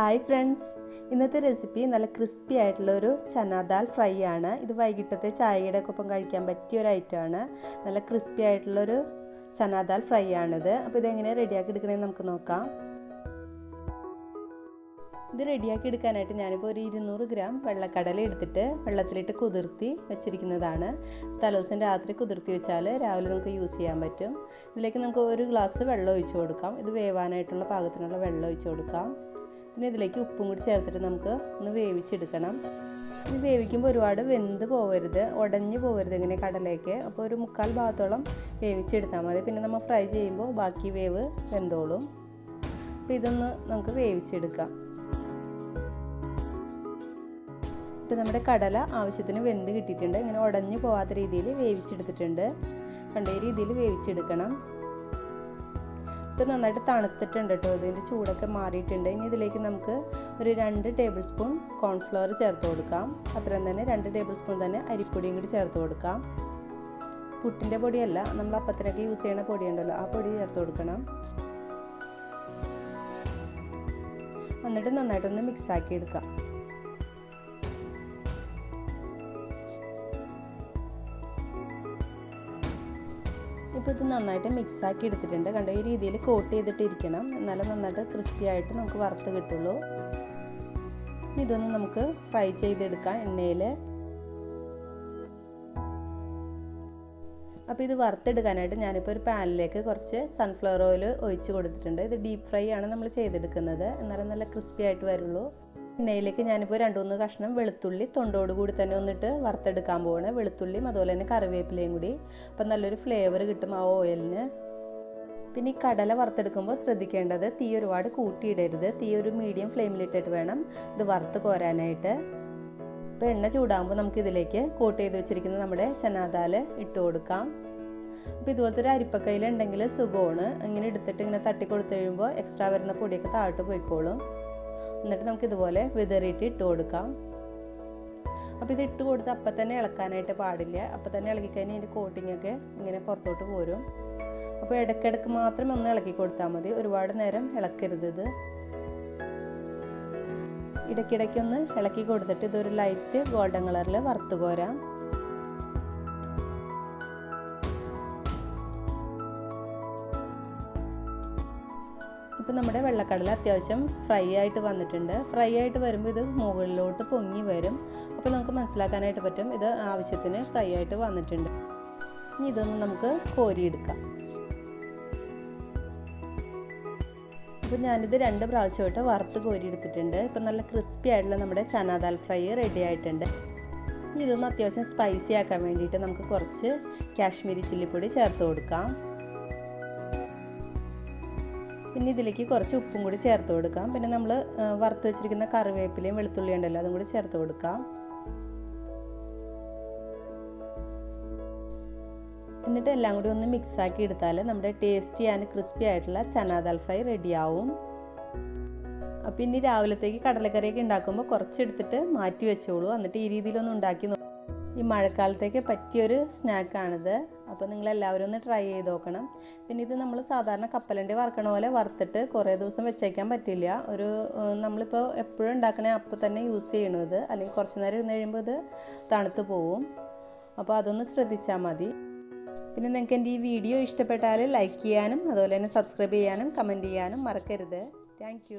Hi friends, ഇന്നത്തെ recipe നല്ല crispy ആയിട്ടുള്ളൊരു ചന ദാൽ ഫ്രൈ ആണ്. ഇത് വൈകിട്ടത്തെ ചായയുടെ ഒപ്പം കഴിക്കാൻ പറ്റിയ ഒരു ഐറ്റമാണ്. നല്ല ക്രിസ്പി ആയിട്ടുള്ളൊരു ചന ദാൽ ഫ്രൈ ആണിത്. അപ്പോൾ ഇതെങ്ങനെ റെഡിയാക്കി എടുക്കണമെന്ന് നമുക്ക് നോക്കാം. ഇത് റെഡിയാക്കി എടുക്കാനായിട്ട് ഞാനിപ്പോൾ ഒരു 200 ഗ്രാം വെള്ളക്കടല എടുത്തിട്ട് വെള്ളത്തിലിട്ട് കുതിർത്തി വെച്ചിരിക്കുന്നതാണ്. തലേദിവസം രാത്രി കുതിർത്തി വെച്ചാൽ രാവിലെ നമുക്ക് യൂസ് ചെയ്യാൻ പറ്റും. ഇതിലേക്ക് നമുക്ക് ഒരു ഗ്ലാസ് വെള്ളം ഒഴിച്ച് കൊടുക്കാം. ഇത് വേവാനായിട്ടുള്ള പാകത്തിനുള്ള വെള്ളം ഒഴിച്ച് കൊടുക്കാം. പിന്നെ ഇതിലേക്ക് ഉപ്പും കൂടി ചേർത്തിട്ട് നമുക്ക് ഒന്ന് വേവിച്ചെടുക്കണം. ഇത് വേവിക്കുമ്പോൾ ഒരുപാട് വെന്ത് പോകരുത്, ഉടഞ്ഞു പോകരുത് ഇങ്ങനെ കടലേക്ക്. അപ്പോൾ ഒരു 3/4 ഭാഗത്തോളം വേവിച്ചെടുത്താൽ മതി. പിന്നെ നമ്മൾ ഫ്രൈ ചെയ്യുമ്പോൾ ബാക്കി വേവ് വെന്തോളും. അപ്പോൾ ഇതൊന്ന് നമുക്ക് വേവിച്ചെടുക്കാം. ഇപ്പോൾ നമ്മുടെ കടല ആവശ്യത്തിന് വെന്ത് കിട്ടിയിട്ടുണ്ട്. ഇങ്ങനെ ഉടഞ്ഞു പോകാത്ത രീതിയിൽ വേവിച്ചെടുത്തിട്ടുണ്ട്. കണ്ട ഈ രീതിയിൽ വേവിച്ചെടുക്കണം. ഇപ്പോൾ നന്നായിട്ട് തണുത്തിട്ടുണ്ട് കേട്ടോ. ഇതിൻ്റെ ചൂടൊക്കെ മാറിയിട്ടുണ്ട്. ഇനി ഇതിലേക്ക് നമുക്ക് ഒരു 2 ടേബിൾ സ്പൂൺ കോൺഫ്ലവർ ചേർത്ത് കൊടുക്കാം. അത്രയും തന്നെ 2 ടേബിൾ സ്പൂൺ തന്നെ അരിപ്പൊടിയും കൂടി ചേർത്ത് കൊടുക്കാം. പുട്ടിൻ്റെ പൊടിയല്ല, നമ്മൾ അപ്പത്തിനൊക്കെ യൂസ് ചെയ്യുന്ന പൊടിയുണ്ടല്ലോ, ആ പൊടി ചേർത്ത് കൊടുക്കണം. എന്നിട്ട് നന്നായിട്ടൊന്ന് മിക്സാക്കി എടുക്കാം. ഇപ്പോൾ ഇത് നന്നായിട്ട് മിക്സാക്കി എടുത്തിട്ടുണ്ട്. കണ്ടോ, ഈ രീതിയിൽ കോട്ട് ചെയ്തിട്ടിരിക്കണം. എന്നാലും നന്നായിട്ട് ക്രിസ്പി ആയിട്ട് നമുക്ക് വറുത്ത് കിട്ടുള്ളൂ. ഇതൊന്ന് നമുക്ക് ഫ്രൈ ചെയ്തെടുക്കാം എണ്ണയിൽ. അപ്പോൾ ഇത് വറുത്തെടുക്കാനായിട്ട് ഞാനിപ്പോൾ ഒരു പാനിലേക്ക് കുറച്ച് സൺഫ്ലവർ ഓയിൽ ഒഴിച്ച് കൊടുത്തിട്ടുണ്ട്. ഇത് ഡീപ്പ് ഫ്രൈ ആണ് നമ്മൾ ചെയ്തെടുക്കുന്നത്, എന്നാലും നല്ല ക്രിസ്പി ആയിട്ട് വരുള്ളൂ. എണ്ണയിലേക്ക് ഞാനിപ്പോൾ 2-3 കഷ്ണം വെളുത്തുള്ളി തൊണ്ടോട് കൂടി തന്നെ ഒന്നിട്ട് വറുത്തെടുക്കാൻ പോവാണ്. വെളുത്തുള്ളിയും അതുപോലെ തന്നെ കറിവേപ്പിലയും കൂടി. അപ്പം നല്ലൊരു ഫ്ലേവർ കിട്ടും ആ ഓയിലിന്. പിന്നെ ഈ കടല വറുത്തെടുക്കുമ്പോൾ ശ്രദ്ധിക്കേണ്ടത് തീ ഒരുപാട് കൂട്ടിയിടരുത്. തീ ഒരു മീഡിയം ഫ്ലെയിമിലിട്ടിട്ട് വേണം ഇത് വറുത്ത് കോരാനായിട്ട്. ഇപ്പോൾ എണ്ണ ചൂടാകുമ്പോൾ നമുക്കിതിലേക്ക് കോട്ട് ചെയ്ത് വെച്ചിരിക്കുന്ന നമ്മുടെ ചന ദാൽ ഇട്ട് കൊടുക്കാം. അപ്പോൾ ഇതുപോലത്തെ ഒരു അരിപ്പക്കയിൽ ഉണ്ടെങ്കിൽ സുഖമാണ്. ഇങ്ങനെ എടുത്തിട്ട് ഇങ്ങനെ തട്ടി കൊടുത്തു കഴിയുമ്പോൾ എക്സ്ട്രാ വരുന്ന പൊടിയൊക്കെ താഴോട്ട് പോയിക്കോളും. എന്നിട്ട് നമുക്ക് ഇതുപോലെ വിതറിയിട്ട് ഇട്ട് കൊടുക്കാം. അപ്പോൾ ഇത് ഇട്ട് കൊടുത്ത് അപ്പം തന്നെ ഇളക്കാനായിട്ട് പാടില്ല. അപ്പം തന്നെ ഇളക്കിക്കഴിഞ്ഞാൽ ഇതിൻ്റെ കോട്ടിങ്ങൊക്കെ ഇങ്ങനെ പുറത്തോട്ട് പോരും. അപ്പോൾ ഇടയ്ക്കിടയ്ക്ക് മാത്രം ഒന്ന് ഇളക്കി കൊടുത്താൽ മതി, ഒരുപാട് നേരം ഇളക്കരുത്. ഇത് ഇടയ്ക്കിടയ്ക്കൊന്ന് ഇളക്കി കൊടുത്തിട്ട് ഇതൊരു ലൈറ്റ് ഗോൾഡൻ കളറിൽ വറുത്ത് കോരാം. ഇപ്പോൾ നമ്മുടെ വെള്ളക്കടല അത്യാവശ്യം ഫ്രൈ ആയിട്ട് വന്നിട്ടുണ്ട്. ഫ്രൈ ആയിട്ട് വരുമ്പോൾ ഇത് മുകളിലോട്ട് പൊങ്ങി വരും. അപ്പോൾ നമുക്ക് മനസ്സിലാക്കാനായിട്ട് പറ്റും ഇത് ആവശ്യത്തിന് ഫ്രൈ ആയിട്ട് വന്നിട്ടുണ്ട്. ഇനി ഇതൊന്ന് നമുക്ക് കോരിയെടുക്കാം. അപ്പോൾ ഞാനിത് 2 പ്രാവശ്യമായിട്ട് വറുത്ത് കോരിയെടുത്തിട്ടുണ്ട്. ഇപ്പോൾ നല്ല ക്രിസ്പി ആയിട്ടുള്ള നമ്മുടെ ചന ദാൽ ഫ്രൈ റെഡി ആയിട്ടുണ്ട്. ഇനി ഇതൊന്ന് അത്യാവശ്യം സ്പൈസി ആക്കാൻ വേണ്ടിയിട്ട് നമുക്ക് കുറച്ച് കാശ്മീരി ചില്ലിപ്പൊടി ചേർത്ത് കൊടുക്കാം. പിന്നെ ഇതിലേക്ക് കുറച്ച് ഉപ്പും കൂടി ചേർത്ത് കൊടുക്കാം. പിന്നെ നമ്മൾ വറുത്ത് വെച്ചിരിക്കുന്ന കറിവേപ്പിലയും വെളുത്തുള്ളിയും ഉണ്ടല്ലോ, അതും കൂടി ചേർത്ത് കൊടുക്കാം. എന്നിട്ട് എല്ലാം കൂടി ഒന്ന് മിക്സാക്കി എടുത്താൽ നമ്മുടെ ടേസ്റ്റി ആൻഡ് ക്രിസ്പി ആയിട്ടുള്ള ചന ദാൽ ഫ്രൈ റെഡിയാവും. അപ്പോൾ ഇനി രാവിലത്തേക്ക് കടലക്കറിയൊക്കെ ഉണ്ടാക്കുമ്പോൾ കുറച്ചെടുത്തിട്ട് മാറ്റി വെച്ചോളൂ. എന്നിട്ട് ഈ രീതിയിലൊന്ന് ഉണ്ടാക്കി നോക്കും. ഈ മഴക്കാലത്തേക്ക് പറ്റിയൊരു സ്നാക്കാണിത്. അപ്പോൾ നിങ്ങളെല്ലാവരും ഒന്ന് ട്രൈ ചെയ്ത് നോക്കണം. പിന്നെ ഇത് നമ്മൾ സാധാരണ കപ്പലണ്ടി വറുക്കണ പോലെ വറുത്തിട്ട് കുറേ ദിവസം വെച്ചേക്കാൻ പറ്റില്ല. നമ്മളിപ്പോൾ എപ്പോഴും ഉണ്ടാക്കണേ അപ്പോൾ തന്നെ യൂസ് ചെയ്യണത്, അല്ലെങ്കിൽ കുറച്ച് നേരം ഇരുന്ന് കഴിയുമ്പോൾ ഇത് തണുത്ത് പോവും. അപ്പോൾ അതൊന്ന് ശ്രദ്ധിച്ചാൽ മതി. പിന്നെ നിങ്ങൾക്ക് എൻ്റെ ഈ വീഡിയോ ഇഷ്ടപ്പെട്ടാൽ ലൈക്ക് ചെയ്യാനും അതുപോലെ തന്നെ സബ്സ്ക്രൈബ് ചെയ്യാനും കമൻറ്റ് ചെയ്യാനും മറക്കരുത്. താങ്ക്